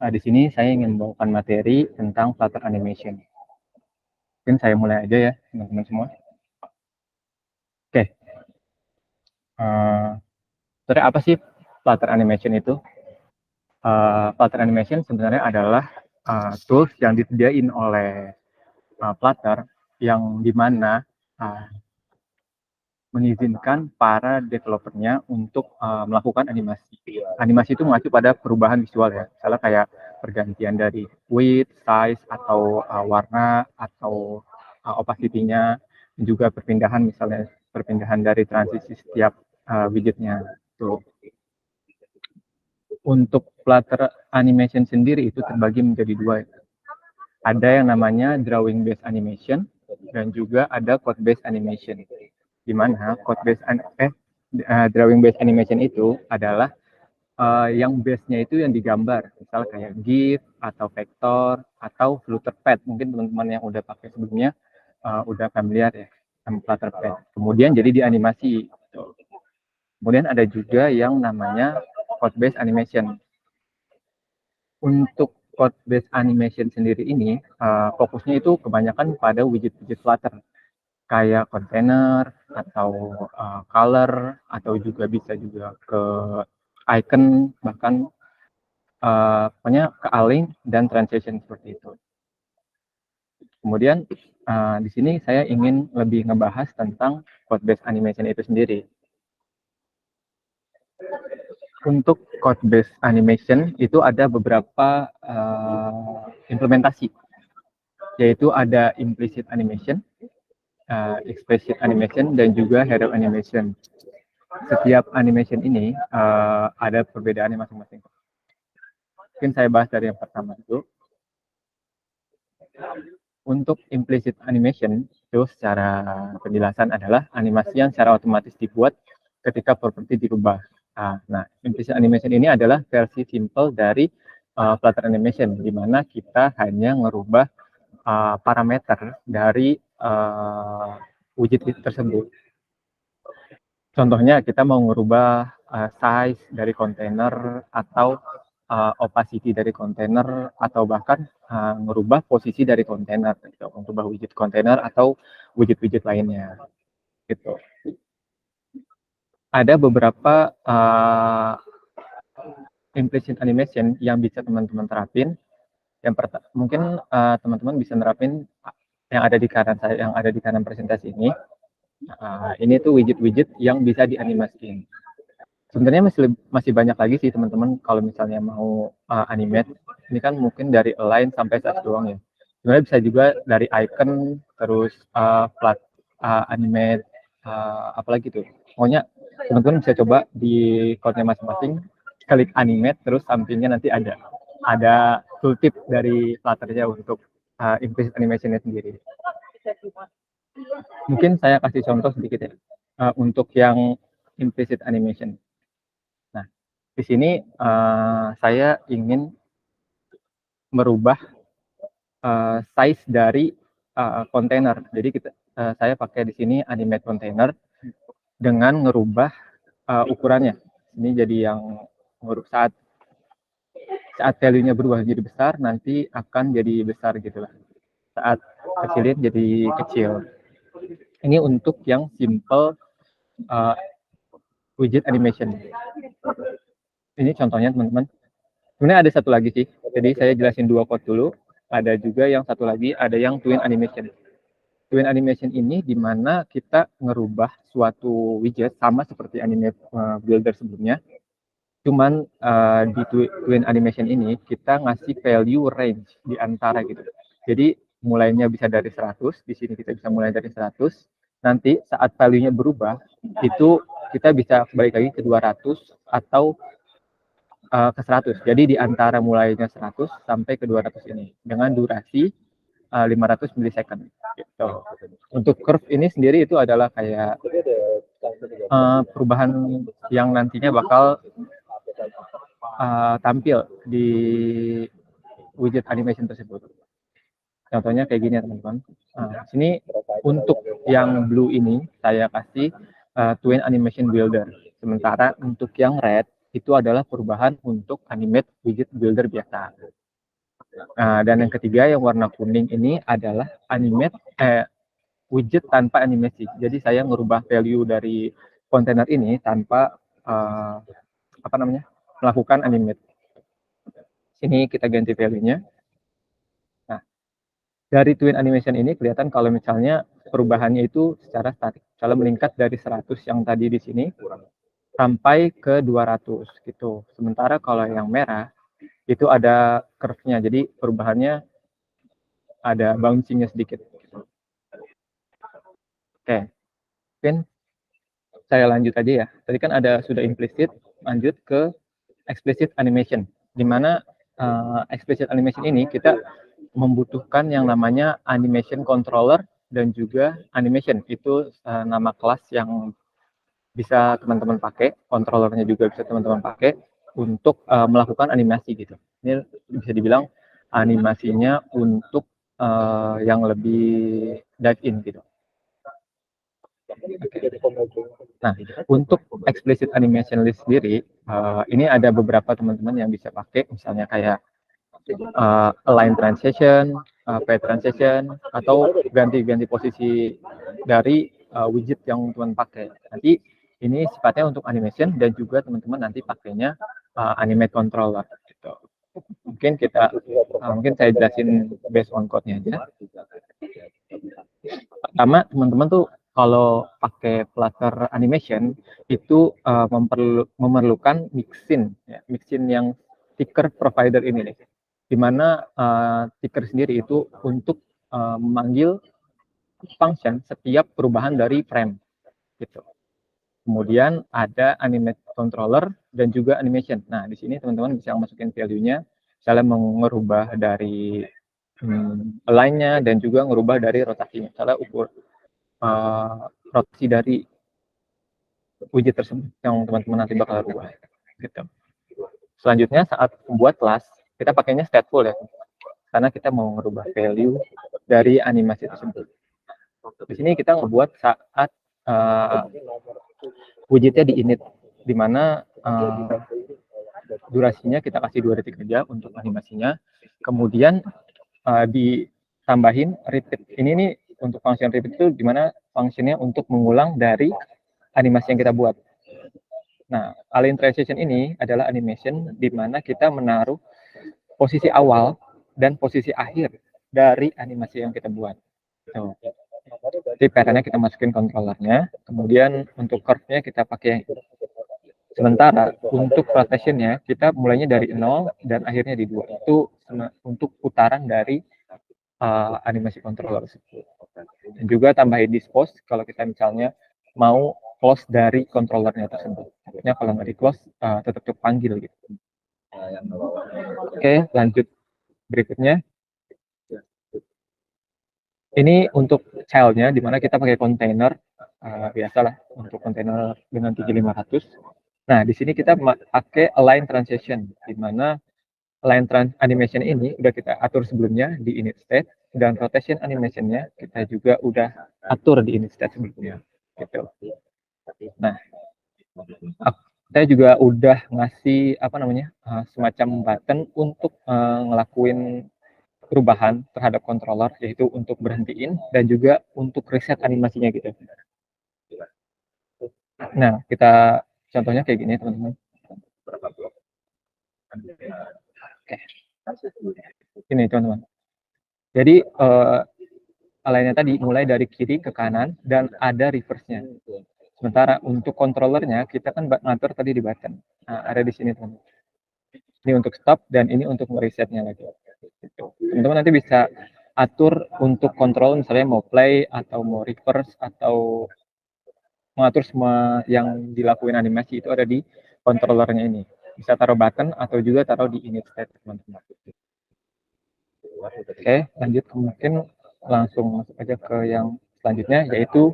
Di sini saya ingin membawakan materi tentang Flutter Animation. Mungkin saya mulai aja ya, teman-teman semua. Oke, sebenarnya apa sih Flutter Animation itu? Flutter Animation sebenarnya adalah tools yang disediain oleh Flutter yang dimana mengizinkan para developernya untuk melakukan animasi. Animasi itu mengacu pada perubahan visual ya, misalnya kayak pergantian dari width, size, atau warna, atau opacity-nya, juga perpindahan misalnya perpindahan dari transisi setiap widgetnya. Tuh. Untuk Flutter Animation sendiri itu terbagi menjadi dua. Ada yang namanya drawing based animation dan juga ada code based animation. Di mana drawing based animation itu adalah yang base-nya itu yang digambar, misal kayak GIF atau vektor atau Flutterpad. Mungkin teman-teman yang udah pakai sebelumnya udah familiar ya sama Flutterpad. Kemudian jadi dianimasi. Kemudian ada juga yang namanya code based animation. Untuk code based animation sendiri ini fokusnya itu kebanyakan pada widget-widget Flutter kayak container atau color atau juga bisa juga ke icon, bahkan pokoknya ke align dan transition seperti itu. Kemudian di sini saya ingin lebih ngebahas tentang code based animation itu sendiri. Untuk code based animation itu ada beberapa implementasi, yaitu ada implicit animation, explicit animation, dan juga hero animation. Setiap animation ini ada perbedaannya masing-masing. Mungkin saya bahas dari yang pertama itu. Untuk implicit animation itu secara penjelasan adalah animasi yang secara otomatis dibuat ketika properti dirubah. Nah, implicit animation ini adalah versi simple dari Flutter Animation, di mana kita hanya merubah parameter dari widget tersebut. Contohnya kita mau merubah size dari kontainer atau opacity dari kontainer atau bahkan merubah posisi dari kontainer, gitu, merubah widget kontainer atau widget-widget lainnya, gitu. Ada beberapa implicit animation yang bisa teman-teman terapin. Yang mungkin teman-teman bisa nerapin yang ada di kanan saya, yang ada di kanan presentasi ini. Ini tuh widget-widget yang bisa dianimasikan. Sebenarnya masih banyak lagi sih teman-teman kalau misalnya mau animate. Ini kan mungkin dari align sampai size doang ya. Sebenarnya bisa juga dari icon, terus animate, apalagi tuh. Pokoknya teman-teman bisa coba di code-nya masing-masing, klik animate, terus sampingnya nanti ada tooltip dari Flutter-nya untuk implicit animation-nya sendiri. Mungkin saya kasih contoh sedikit ya untuk yang implicit animation. Nah, di sini saya ingin merubah size dari kontainer. Jadi saya pakai di sini animate container dengan merubah ukurannya. Ini jadi yang saat value-nya berubah jadi besar, nanti akan jadi besar gitu lah. Saat kecilin jadi kecil. Ini untuk yang simple widget animation. Ini contohnya teman-teman. Sebenarnya ada satu lagi sih. Jadi saya jelasin dua code dulu. Ada juga yang satu lagi, ada yang twin animation. Twin animation ini di mana kita ngerubah suatu widget sama seperti animate builder sebelumnya. Cuman di twin animation ini kita ngasih value range di antara gitu. Jadi mulainya bisa dari 100, di sini kita bisa mulai dari 100. Nanti saat value-nya berubah, itu kita bisa balik lagi ke 200 atau ke 100. Jadi di antara mulainya 100 sampai ke 200 ini dengan durasi 500 milisecond. Gitu. Untuk curve ini sendiri itu adalah kayak perubahan yang nantinya bakal tampil di widget animation tersebut. Contohnya kayak gini ya teman-teman. Sini untuk yang blue ini saya kasih twin animation builder. Sementara untuk yang red itu adalah perubahan untuk animate widget builder biasa. Nah, dan yang ketiga yang warna kuning ini adalah animate widget tanpa animasi. Jadi saya merubah value dari kontainer ini tanpa melakukan animate. Sini kita ganti value-nya. Nah, dari twin animation ini kelihatan kalau misalnya perubahannya itu secara statik. Kalau meningkat dari 100 yang tadi di sini sampai ke 200 gitu. Sementara kalau yang merah itu ada curve-nya. Jadi perubahannya ada bouncing-nya sedikit. Oke. Mungkin saya lanjut aja ya. Tadi kan ada sudah implicit, lanjut ke explicit animation. Di mana explicit animation ini kita membutuhkan yang namanya animation controller dan juga animation. Itu nama kelas yang bisa teman-teman pakai, kontrolernya juga bisa teman-teman pakai untuk melakukan animasi gitu. Ini bisa dibilang animasinya untuk yang lebih dive in gitu. Nah, untuk explicit animation list sendiri, ini ada beberapa teman-teman yang bisa pakai, misalnya kayak align transition, pair transition, atau ganti-ganti posisi dari widget yang teman pakai. Nanti ini sifatnya untuk animation dan juga teman-teman nanti pakainya animate controller. Gitu. Mungkin saya jelasin based on code-nya aja. Pertama, teman-teman tuh kalau pakai Flutter animation itu memerlukan mixin yang ticker provider ini nih. Di mana ticker sendiri itu untuk memanggil function setiap perubahan dari frame gitu. Kemudian ada animate controller dan juga animation. Nah, di sini teman-teman bisa masukin value-nya, misalnya mengubah dari align-nya dan juga merubah dari rotasinya. Misalnya ukur rotasi dari widget tersebut yang teman-teman nanti bakal rubah gitu. Selanjutnya saat membuat kelas kita pakainya stateful ya, karena kita mau merubah value dari animasi tersebut. Di sini kita ngebuat saat widgetnya di init, di mana durasinya kita kasih 2 detik aja untuk animasinya, kemudian ditambahin repeat. Ini nih untuk function repeat itu dimana fungsinya untuk mengulang dari animasi yang kita buat. Nah, align transition ini adalah animation di mana kita menaruh posisi awal dan posisi akhir dari animasi yang kita buat. Tuh. Jadi pattern-nya kita masukin controllernya, kemudian untuk curve-nya kita pakai. Sementara untuk rotation-nya kita mulainya dari 0 dan akhirnya di 2. Itu untuk putaran dari animasi controller. Dan juga tambahin dispose kalau kita misalnya mau close dari controllernya tersebut. Artinya kalau nggak di close tetap terpanggil gitu. Oke, lanjut berikutnya. Ini untuk child-nya, di mana kita pakai container, biasalah untuk container dengan 3500. Nah, di sini kita pakai align transition, di mana align animation ini udah kita atur sebelumnya di init state, dan rotation animation-nya kita juga udah atur di init state sebelumnya. Gitu. Nah, saya juga udah ngasih semacam button untuk ngelakuin perubahan terhadap controller, yaitu untuk berhentiin dan juga untuk reset animasinya gitu. Nah, kita contohnya kayak gini teman-teman. Oke. Ini teman-teman. Jadi align-nya tadi mulai dari kiri ke kanan dan ada reverse-nya. Sementara untuk controllernya kita kan ngatur tadi di button. Nah, ada di sini teman-teman. Ini untuk stop dan ini untuk meresetnya lagi. Teman-teman nanti bisa atur untuk kontrol misalnya mau play atau mau reverse atau mengatur semua yang dilakuin animasi itu ada di controllernya ini. Bisa taruh button atau juga taruh di init state teman-teman. Oke, lanjut mungkin langsung masuk aja ke yang selanjutnya yaitu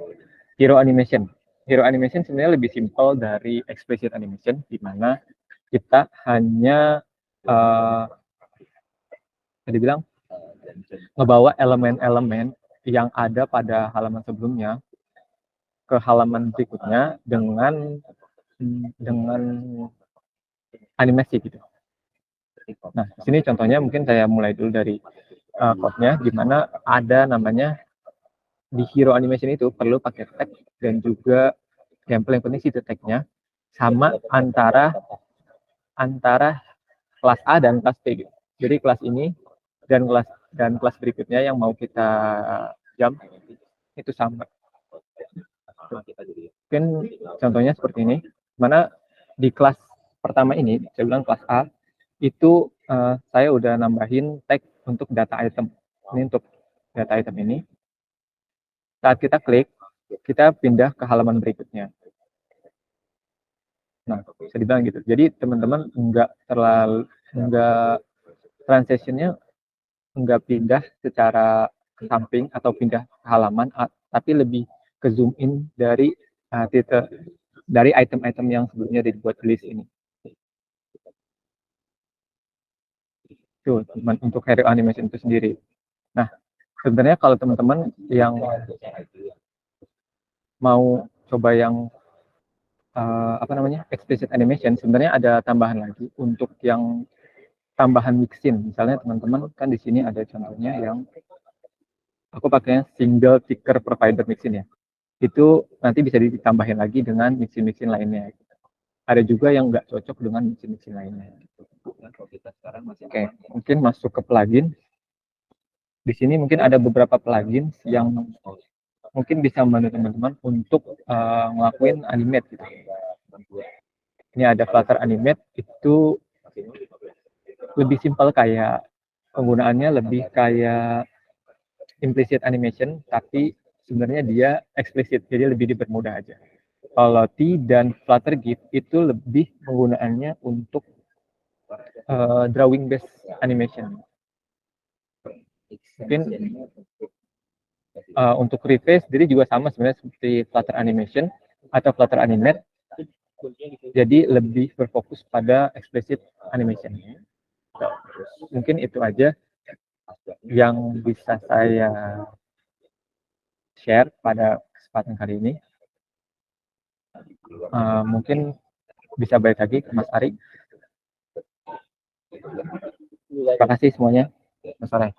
hero animation. Hero animation sebenarnya lebih simpel dari explicit animation, di mana kita hanya dibilang ngebawa elemen-elemen yang ada pada halaman sebelumnya ke halaman berikutnya dengan animasi gitu. Nah, di sini contohnya mungkin saya mulai dulu dari code-nya, gimana ada namanya di hero animation itu perlu pakai tag dan juga yang paling penting sih tag-nya sama antara kelas A dan kelas B gitu. Jadi kelas ini dan kelas berikutnya yang mau kita jump itu sama. Mungkin contohnya seperti ini, mana di kelas pertama ini, saya bilang kelas A, itu saya udah nambahin tag untuk data item. Ini untuk data item ini. Saat kita klik, kita pindah ke halaman berikutnya. Nah, bisa dibilang gitu. Jadi teman-teman nggak transitionnya nggak pindah secara ke samping atau pindah ke halaman, tapi lebih ke zoom in dari dari item-item yang sebelumnya dibuat list ini. Itu untuk hero animation itu sendiri. Nah, sebenarnya kalau teman-teman yang mau coba yang explicit animation, sebenarnya ada tambahan lagi untuk yang tambahan mixin. Misalnya teman-teman kan di sini ada contohnya yang aku pakainya single ticker provider mixin ya. Itu nanti bisa ditambahin lagi dengan mixin-mixin lainnya. Ada juga yang nggak cocok dengan mixin-mixin lainnya. Oke, mungkin masuk ke plugin. Di sini mungkin ada beberapa plugin yang mungkin bisa membantu teman-teman untuk ngelakuin animate gitu. Ini ada Flutter Animate, itu lebih simpel, kayak penggunaannya lebih kayak implicit animation, tapi sebenarnya dia explicit, jadi lebih dipermudah aja. Kalau T dan Flutter GIF itu lebih penggunaannya untuk drawing based animation. Mungkin untuk reface sendiri juga sama sebenarnya seperti Flutter Animation atau Flutter Animate, jadi lebih berfokus pada explicit animation. Mungkin itu aja yang bisa saya share pada kesempatan kali ini. Mungkin bisa balik lagi ke Mas Ari. Terima kasih semuanya. Mas Ari.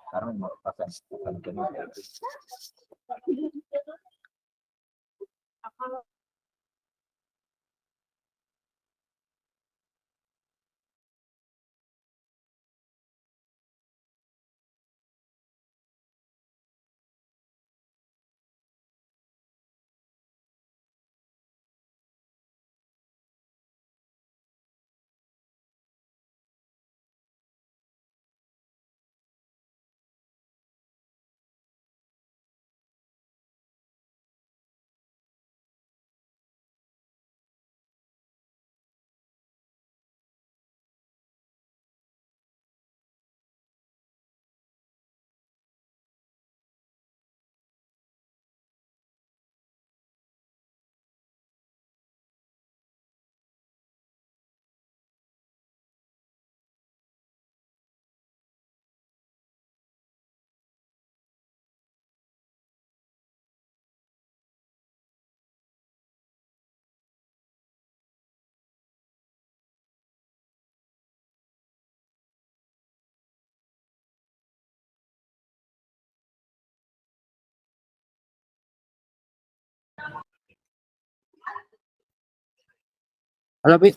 Halo, Pi.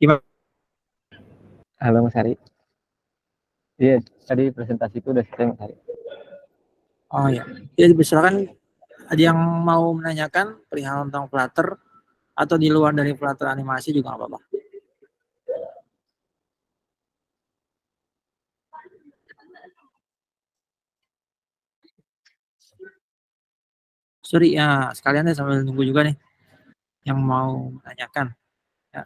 Gimana? Halo Mas Ari. Iya, tadi presentasi itu udah selesai Mas Ari. Oh ya, ya silakan. Ada yang mau menanyakan perihal tentang Flutter atau di luar dari Flutter animasi juga nggak apa-apa. Sorry ya, sekalian deh sambil nunggu juga nih yang mau menanyakan. Ya,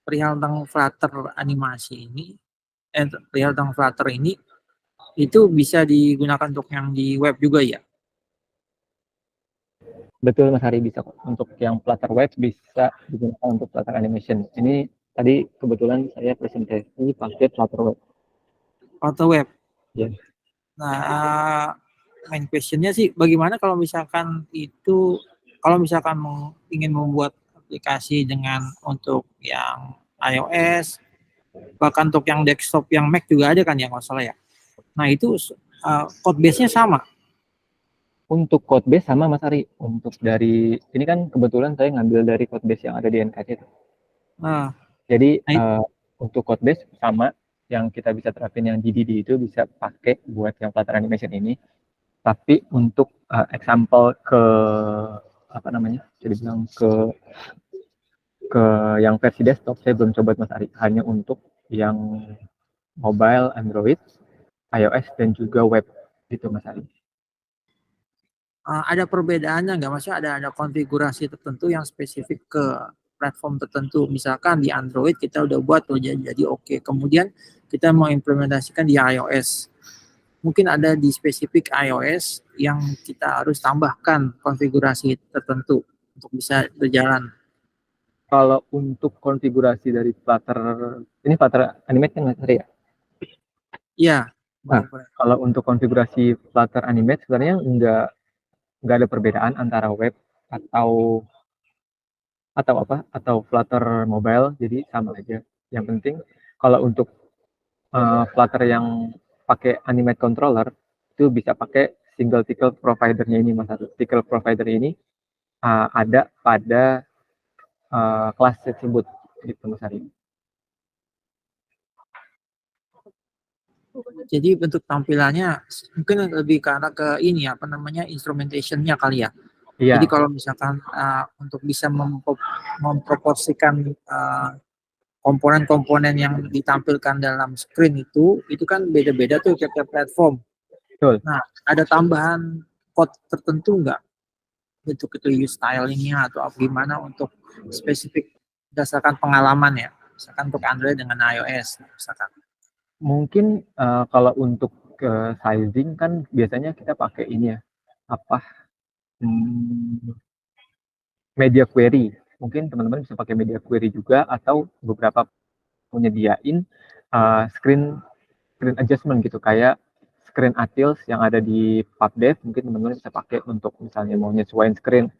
perihal tentang Flutter animasi ini, perihal tentang Flutter ini itu bisa digunakan untuk yang di web juga ya? Betul Mas Hari, bisa kok. Untuk yang Flutter Web bisa digunakan untuk Flutter Animation. Ini tadi kebetulan saya presentasi pakai Flutter Web. Flutter web. Ya. Nah, main questionnya sih bagaimana kalau misalkan itu, kalau misalkan ingin membuat aplikasi dengan untuk yang iOS, bahkan untuk yang desktop yang Mac juga ada kan ya nggak salah ya. Nah itu code base-nya sama. Untuk code base sama Mas Ari. Untuk dari ini kan kebetulan saya ngambil dari code base yang ada di NKC itu. Nah, Jadi nah, untuk code base sama yang kita bisa terapin yang GDD itu bisa pakai buat yang Flutter Animation ini. Tapi untuk example ke apa namanya? Jadi bilang ke yang versi desktop saya belum coba Mas Ari. Hanya untuk yang mobile, Android, iOS dan juga web gitu Mas Ari. ada perbedaannya nggak? Maksudnya ada konfigurasi tertentu yang spesifik ke platform tertentu. Misalkan di Android kita udah buat tuh jadi oke. Kemudian kita mau implementasikan di iOS. Mungkin ada di spesifik iOS yang kita harus tambahkan konfigurasi tertentu untuk bisa berjalan. Kalau untuk konfigurasi dari Flutter, ini Flutter Animate kan Mas Ari ya? Iya, Nah, boleh. kalau untuk konfigurasi Flutter Animate sebenarnya nggak ada perbedaan antara web atau atau Flutter mobile, jadi sama aja. Yang penting kalau untuk Flutter yang pakai Animate Controller itu bisa pakai single tickle providernya ini Mas Ari. Tickle provider ini ada pada kelas tersebut gitu Mas Ari. Jadi bentuk tampilannya mungkin lebih ke arah ke ini apa namanya instrumentation-nya kali ya. Iya, Jadi kalau misalkan untuk bisa memproporsikan komponen-komponen yang ditampilkan dalam screen itu kan beda-beda tuh tiap-tiap platform. betul. Nah, ada tambahan code tertentu nggak? Bentuk itu use stylingnya atau apa gimana untuk spesifik berdasarkan pengalaman ya. Misalkan untuk Android dengan iOS misalkan. Mungkin kalau untuk sizing kan biasanya kita pakai ini ya, apa media query. Mungkin teman-teman bisa pakai media query juga atau beberapa menyediain screen screen adjustment gitu kayak screen Atils yang ada di PubDev. Mungkin teman-teman bisa pakai untuk misalnya mau nyesuaiin screen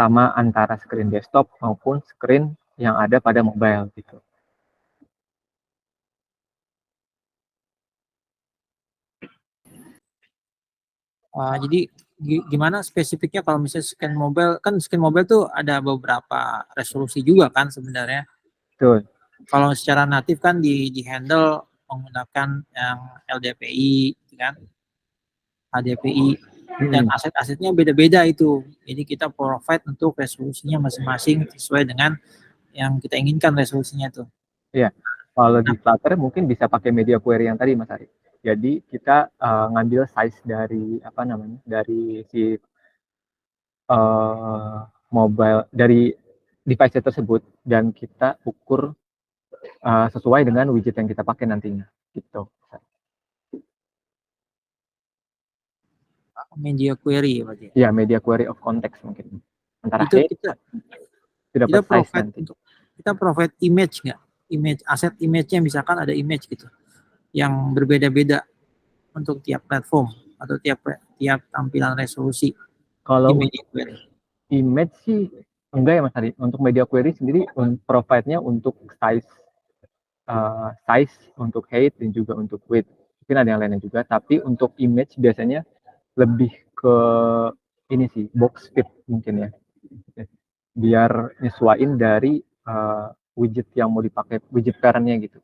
sama antara screen desktop maupun screen yang ada pada mobile gitu. Jadi gimana spesifiknya kalau misalnya scan mobile, kan scan mobile tuh ada beberapa resolusi juga kan sebenarnya. Betul. Kalau secara natif kan di handle menggunakan yang LDPI gitu kan, HDPI dan aset-asetnya beda-beda itu. Jadi kita provide untuk resolusinya masing-masing sesuai dengan yang kita inginkan resolusinya tuh. Iya. Kalau di Nah, Flutter mungkin bisa pakai media query yang tadi Mas Ari. Jadi kita ngambil size dari apa namanya dari si mobile dari device tersebut dan kita ukur sesuai dengan widget yang kita pakai nantinya gitu. media query ya berarti. Ya, media query of context mungkin. Antara Itu head kita itu kita dapat size provide nanti. untuk kita provide image nggak? Image aset image-nya misalkan ada image gitu yang berbeda-beda untuk tiap platform atau tiap tampilan resolusi di Kalau media untuk query. image sih enggak ya Mas Ari. Untuk media query sendiri provide-nya untuk size untuk height dan juga untuk width. Mungkin ada yang lainnya juga, tapi untuk image biasanya lebih ke ini sih box fit mungkin ya. Biar nyesuaiin dari widget yang mau dipakai, widget parentnya gitu.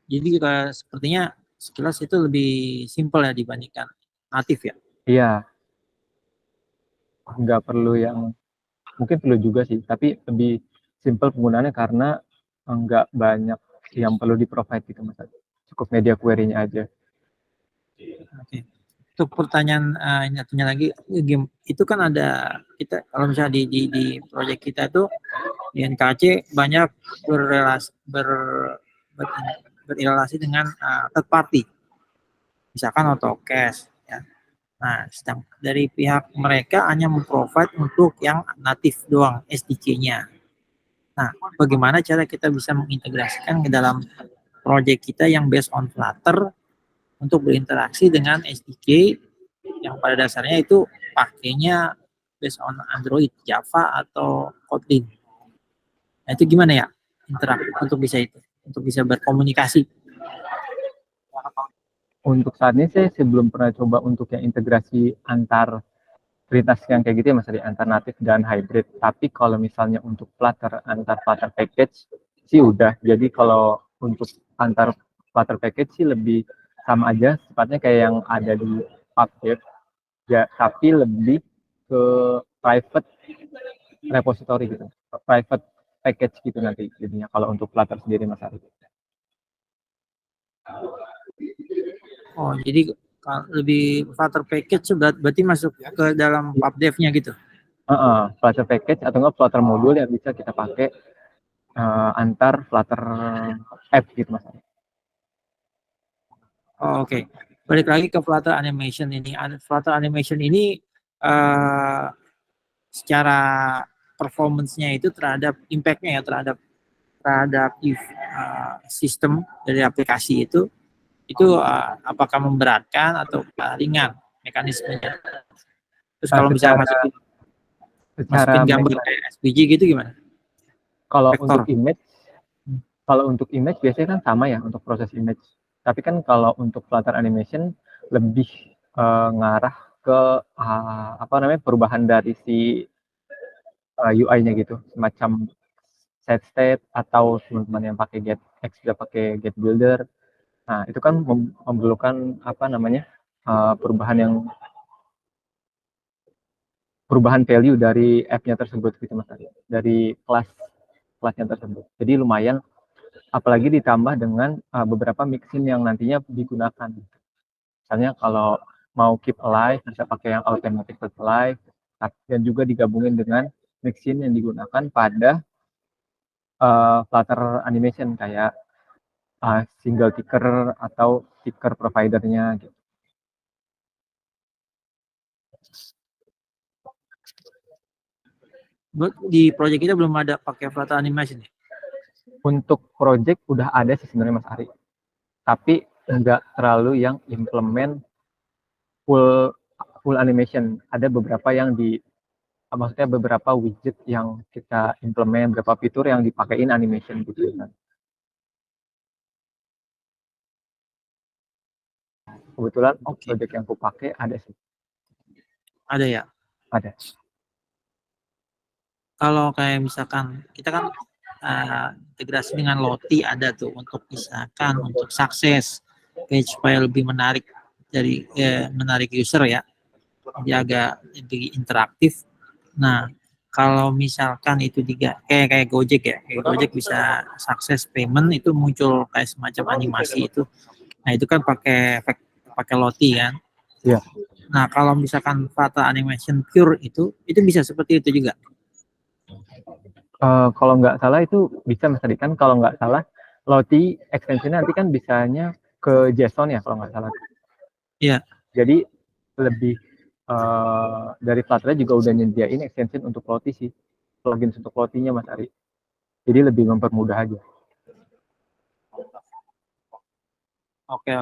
Jadi sepertinya sekilas itu lebih simpel ya dibandingkan natif ya. Iya, nggak perlu yang mungkin perlu juga sih, tapi lebih simple penggunaannya karena nggak banyak yang perlu di provide gitu mas. Cukup media query-nya aja. Oke. Untuk pertanyaan ini satunya lagi, game itu kan ada kita kalau misalnya di proyek kita itu di NKC banyak ber, berrelasi dengan third party, misalkan AutoCAD. Ya. Nah, sedang dari pihak mereka hanya memprovide untuk yang natif doang SDK-nya. Nah, bagaimana cara kita bisa mengintegrasikan ke dalam proyek kita yang based on Flutter untuk berinteraksi dengan SDK yang pada dasarnya itu pakainya based on Android, Java atau Kotlin. Nah, itu gimana ya interaktif untuk bisa berkomunikasi? Untuk saat ini saya sebelum pernah coba untuk yang integrasi antar prioritas yang kayak gitu ya Mas Ari, antar natif dan hybrid. Tapi kalau misalnya untuk Flutter antar Flutter package sih udah. Jadi kalau untuk antar Flutter package sih lebih sama aja, sifatnya kayak yang ada di PubDev ya, tapi lebih ke private repository gitu, private package gitu nanti jadinya kalau untuk Flutter sendiri Mas Ari. Oh, jadi lebih Flutter package berarti masuk ke dalam PubDev-nya gitu. Flutter package atau enggak Flutter modul yang bisa kita pakai antar Flutter app gitu Mas. Oh, oke. Balik lagi ke Flutter Animation ini. Flutter Animation ini secara performance-nya itu terhadap impact-nya ya terhadap sistem dari aplikasi itu apakah memberatkan atau ringan mekanismenya. Terus kalau misalnya masukin gambar kayak SVG gitu gimana? Kalau Vektor. untuk image biasanya kan sama ya untuk proses image. Tapi kan kalau untuk Flutter Animation lebih ngarah ke perubahan dari si UI-nya gitu, semacam set state atau teman-teman yang pakai sudah pakai get builder. Nah, itu kan memerlukan perubahan value dari app-nya tersebut gitu Mas, dari kelasnya tersebut. Jadi lumayan, apalagi ditambah dengan beberapa mixin yang nantinya digunakan. Misalnya kalau mau keep alive bisa pakai yang automatic keep alive, dan juga digabungin dengan mixin yang digunakan pada Flutter Animation kayak single ticker atau ticker providernya gitu. Di project kita belum ada pakai Flutter Animation. Untuk project udah ada sih sebenarnya Mas Ari, tapi enggak terlalu yang implement full animation. Ada beberapa yang maksudnya beberapa widget yang kita implement, beberapa fitur yang dipakein animation gitu kan. Kebetulan project yang aku pakai ada sih. Ada ya? Ada. Kalau kayak misalkan kita kan integrasi dengan Lottie ada tuh untuk misalkan untuk sukses page supaya lebih menarik menarik user ya, jadi agak lebih interaktif. Nah, kalau misalkan itu kayak Gojek ya, kayak Gojek bisa sukses payment itu muncul kayak semacam animasi itu. Nah, itu kan pakai Lottie kan. Iya. Nah, kalau misalkan Flutter Animation Pure itu bisa seperti itu juga. Kalau nggak salah itu bisa Mas Adi, kan kalau nggak salah Lottie extension nanti kan bisanya ke JSON ya kalau nggak salah. Iya. Jadi lebih dari Flutter juga udah nyediain extension untuk Lottie sih, plugin untuk Lottie-nya Mas Ari. Jadi lebih mempermudah aja. Oke.